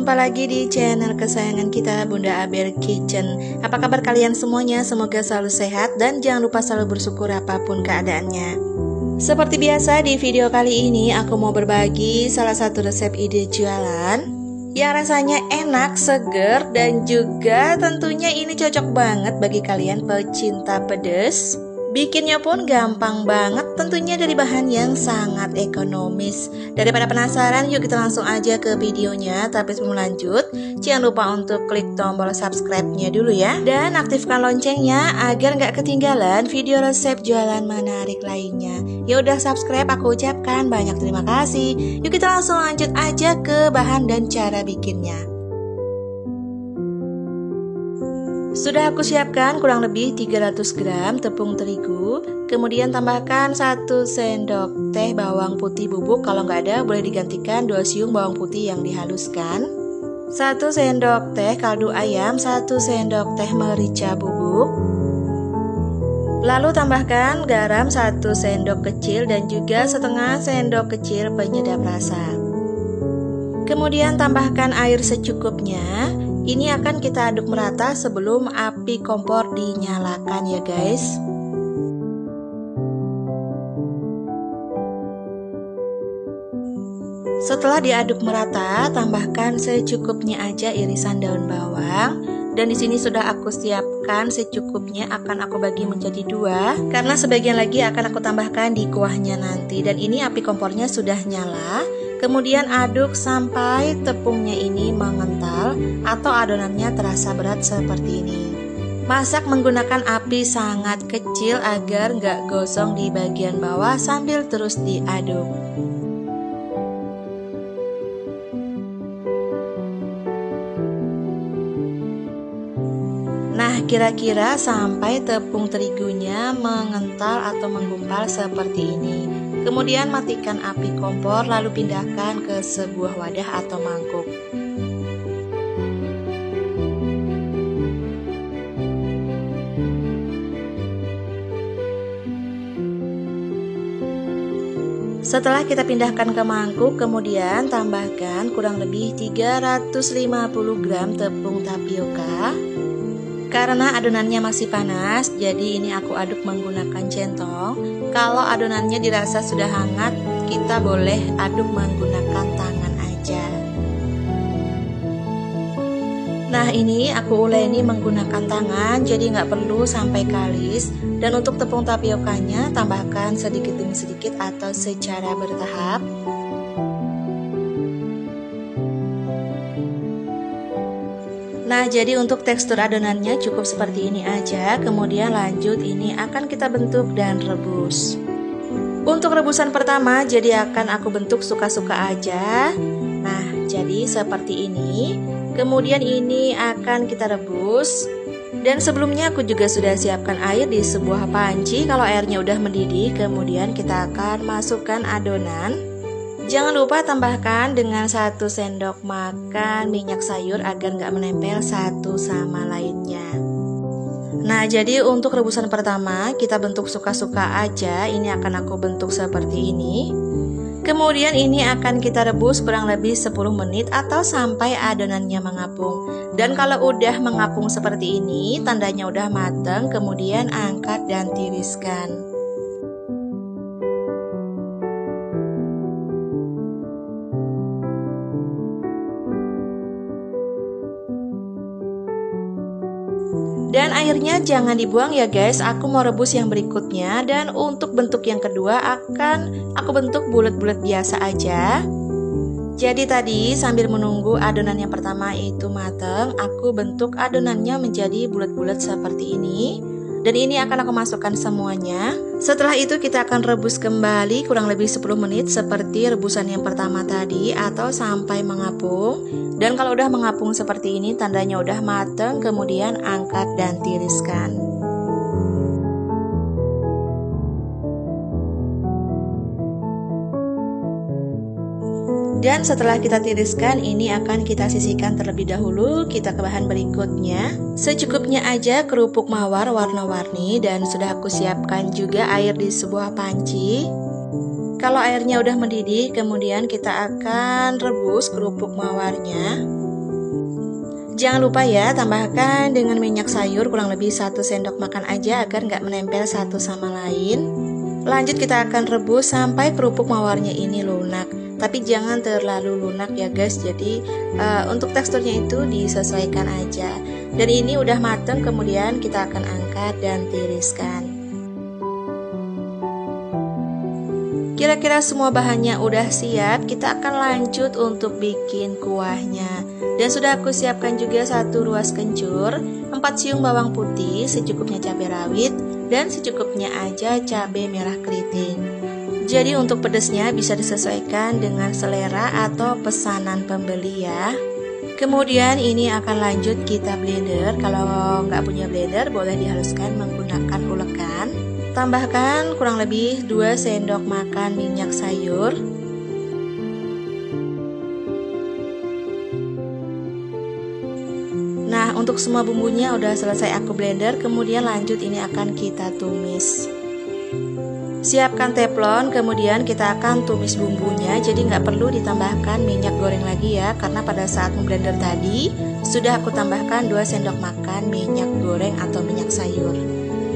Jumpa lagi di channel kesayangan kita, Bunda Abel Kitchen. Apa kabar kalian semuanya? Semoga selalu sehat dan jangan lupa selalu bersyukur apapun keadaannya. Seperti biasa di video kali ini aku mau berbagi salah satu resep ide jualan yang rasanya enak, seger, dan juga tentunya ini cocok banget bagi kalian pecinta pedas. Bikinnya pun gampang banget, tentunya dari bahan yang sangat ekonomis. Daripada penasaran, yuk kita langsung aja ke videonya. Tapi sebelum lanjut, jangan lupa untuk klik tombol subscribe-nya dulu ya. Dan aktifkan loncengnya agar nggak ketinggalan video resep jualan menarik lainnya. Ya udah subscribe, aku ucapkan banyak terima kasih. Yuk kita langsung lanjut aja ke bahan dan cara bikinnya. Sudah aku siapkan kurang lebih 300 gram tepung terigu. Kemudian tambahkan 1 sendok teh bawang putih bubuk. Kalau nggak ada boleh digantikan 2 siung bawang putih yang dihaluskan, 1 sendok teh kaldu ayam, 1 sendok teh merica bubuk. Lalu tambahkan garam 1 sendok kecil dan juga setengah sendok kecil penyedap rasa. Kemudian tambahkan air secukupnya. Ini akan kita aduk merata sebelum api kompor dinyalakan ya guys. Setelah diaduk merata, tambahkan secukupnya aja irisan daun bawang. Dan di sini sudah aku siapkan secukupnya, akan aku bagi menjadi 2 karena sebagian lagi akan aku tambahkan di kuahnya nanti. Dan ini api kompornya sudah nyala. Kemudian aduk sampai tepungnya ini mengental atau adonannya terasa berat seperti ini. Masak menggunakan api sangat kecil agar nggak gosong di bagian bawah sambil terus diaduk. Nah, kira-kira sampai tepung terigunya mengental atau menggumpal seperti ini. Kemudian matikan api kompor lalu pindahkan ke sebuah wadah atau mangkuk. Setelah kita pindahkan ke mangkuk, kemudian tambahkan kurang lebih 350 gram tepung tapioka. Karena adonannya masih panas, jadi ini aku aduk menggunakan centong. Kalau adonannya dirasa sudah hangat, kita boleh aduk menggunakan tangan aja. Nah, ini aku uleni menggunakan tangan, jadi nggak perlu sampai kalis. Dan untuk tepung tapiokanya, tambahkan sedikit demi sedikit atau secara bertahap. Nah, jadi untuk tekstur adonannya cukup seperti ini aja. Kemudian lanjut ini akan kita bentuk dan rebus. Untuk rebusan pertama, jadi akan aku bentuk suka-suka aja. Nah, jadi seperti ini. Kemudian ini akan kita rebus. Dan sebelumnya aku juga sudah siapkan air di sebuah panci. Kalau airnya udah mendidih, kemudian kita akan masukkan adonan. Jangan lupa tambahkan dengan 1 sendok makan minyak sayur agar nggak menempel satu sama lainnya. Nah, jadi untuk rebusan pertama kita bentuk suka-suka aja. Ini akan aku bentuk seperti ini. Kemudian ini akan kita rebus kurang lebih 10 menit atau sampai adonannya mengapung. Dan kalau udah mengapung seperti ini, tandanya udah mateng. Kemudian angkat dan tiriskan. Dan airnya jangan dibuang ya guys, aku mau rebus yang berikutnya. Dan untuk bentuk yang kedua akan aku bentuk bulat-bulat biasa aja. Jadi tadi sambil menunggu adonan yang pertama itu mateng, aku bentuk adonannya menjadi bulat-bulat seperti ini. Dan ini akan aku masukkan semuanya. Setelah itu kita akan rebus kembali kurang lebih 10 menit seperti rebusan yang pertama tadi atau sampai mengapung. Dan kalau udah mengapung seperti ini tandanya udah mateng, kemudian angkat dan tiriskan. Dan setelah kita tiriskan, ini akan kita sisihkan terlebih dahulu. Kita ke bahan berikutnya. Secukupnya aja kerupuk mawar warna-warni, dan sudah aku siapkan juga air di sebuah panci. Kalau airnya udah mendidih, kemudian kita akan rebus kerupuk mawarnya. Jangan lupa ya, tambahkan dengan minyak sayur kurang lebih 1 sendok makan aja agar nggak menempel satu sama lain. Lanjut kita akan rebus sampai kerupuk mawarnya ini lunak. Tapi jangan terlalu lunak ya guys, jadi untuk teksturnya itu disesuaikan aja. Dan ini udah mateng, kemudian kita akan angkat dan tiriskan. Kira-kira semua bahannya udah siap, kita akan lanjut untuk bikin kuahnya. Dan sudah aku siapkan juga 1 ruas kencur, 4 siung bawang putih, secukupnya cabai rawit, dan secukupnya aja cabai merah keriting. Jadi untuk pedesnya bisa disesuaikan dengan selera atau pesanan pembeli ya. Kemudian ini akan lanjut kita blender. Kalau nggak punya blender boleh dihaluskan menggunakan ulekan. Tambahkan kurang lebih 2 sendok makan minyak sayur. Nah, untuk semua bumbunya udah selesai aku blender, kemudian lanjut ini akan kita tumis. Siapkan teflon, kemudian kita akan tumis bumbunya, jadi nggak perlu ditambahkan minyak goreng lagi ya, karena pada saat memblender tadi sudah aku tambahkan 2 sendok makan minyak goreng atau minyak sayur.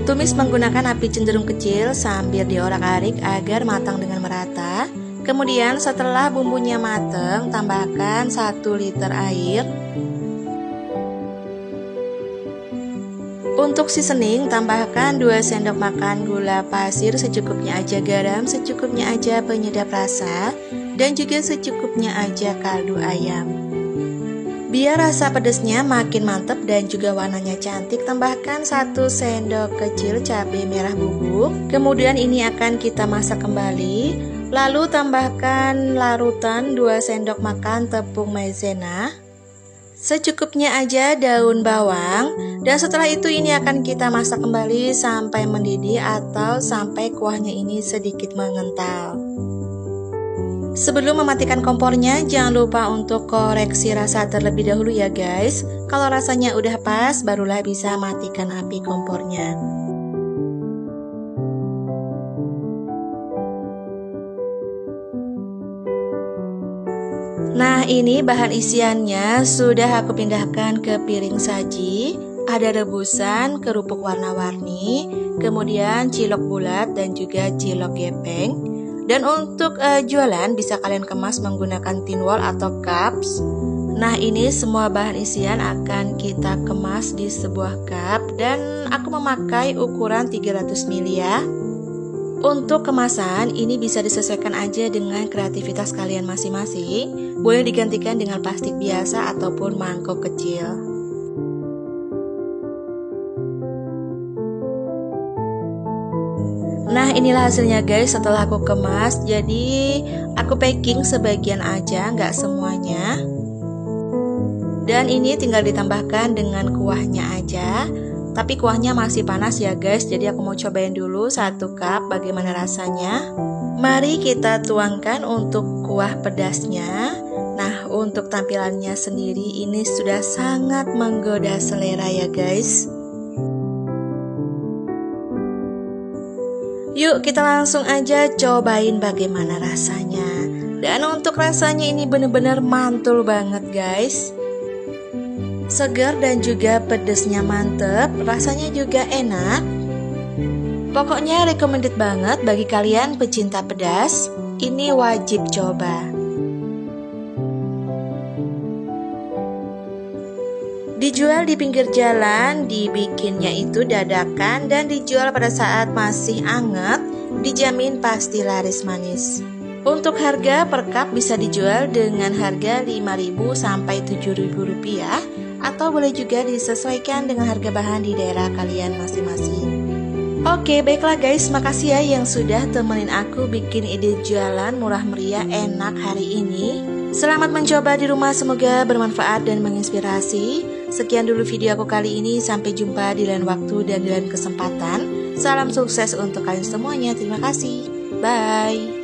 Tumis menggunakan api cenderung kecil sambil diorak-arik agar matang dengan merata. Kemudian setelah bumbunya matang, tambahkan 1 liter air. Untuk seasoning, tambahkan 2 sendok makan gula pasir, secukupnya aja garam, secukupnya aja penyedap rasa, dan juga secukupnya aja kaldu ayam. Biar rasa pedasnya makin mantap dan juga warnanya cantik, tambahkan 1 sendok kecil cabai merah bubuk. Kemudian ini akan kita masak kembali. Lalu tambahkan larutan 2 sendok makan tepung maizena. Secukupnya aja daun bawang. Dan setelah itu ini akan kita masak kembali sampai mendidih atau sampai kuahnya ini sedikit mengental. Sebelum mematikan kompornya, jangan lupa untuk koreksi rasa terlebih dahulu ya guys. Kalau rasanya udah pas, barulah bisa matikan api kompornya. Nah, ini bahan isiannya sudah aku pindahkan ke piring saji. Ada rebusan, kerupuk warna-warni, kemudian cilok bulat dan juga cilok gepeng. Dan untuk jualan bisa kalian kemas menggunakan tin wall atau cups. Nah, ini semua bahan isian akan kita kemas di sebuah cup dan aku memakai ukuran 300 ml ya. Untuk kemasan ini bisa disesuaikan aja dengan kreativitas kalian masing-masing. Boleh digantikan dengan plastik biasa ataupun mangkok kecil. Nah, inilah hasilnya guys setelah aku kemas. Jadi aku packing sebagian aja, nggak semuanya. Dan ini tinggal ditambahkan dengan kuahnya aja. Tapi kuahnya masih panas ya guys, jadi aku mau cobain dulu 1 cup bagaimana rasanya. Mari kita tuangkan untuk kuah pedasnya. Nah, untuk tampilannya sendiri ini sudah sangat menggoda selera ya guys. Yuk kita langsung aja cobain bagaimana rasanya. Dan untuk rasanya ini bener-bener mantul banget guys. Segar dan juga pedesnya mantep, rasanya juga enak. Pokoknya recommended banget bagi kalian pecinta pedas. Ini wajib coba. Dijual di pinggir jalan, dibikinnya itu dadakan dan dijual pada saat masih anget, dijamin pasti laris manis. Untuk harga per cup bisa dijual dengan harga Rp5.000 sampai Rp7.000 atau boleh juga disesuaikan dengan harga bahan di daerah kalian masing-masing. Oke, baiklah guys, makasih ya yang sudah temenin aku bikin ide jualan murah meriah enak hari ini. Selamat mencoba di rumah, semoga bermanfaat dan menginspirasi. Sekian dulu video aku kali ini, sampai jumpa di lain waktu dan di lain kesempatan. Salam sukses untuk kalian semuanya, terima kasih, bye.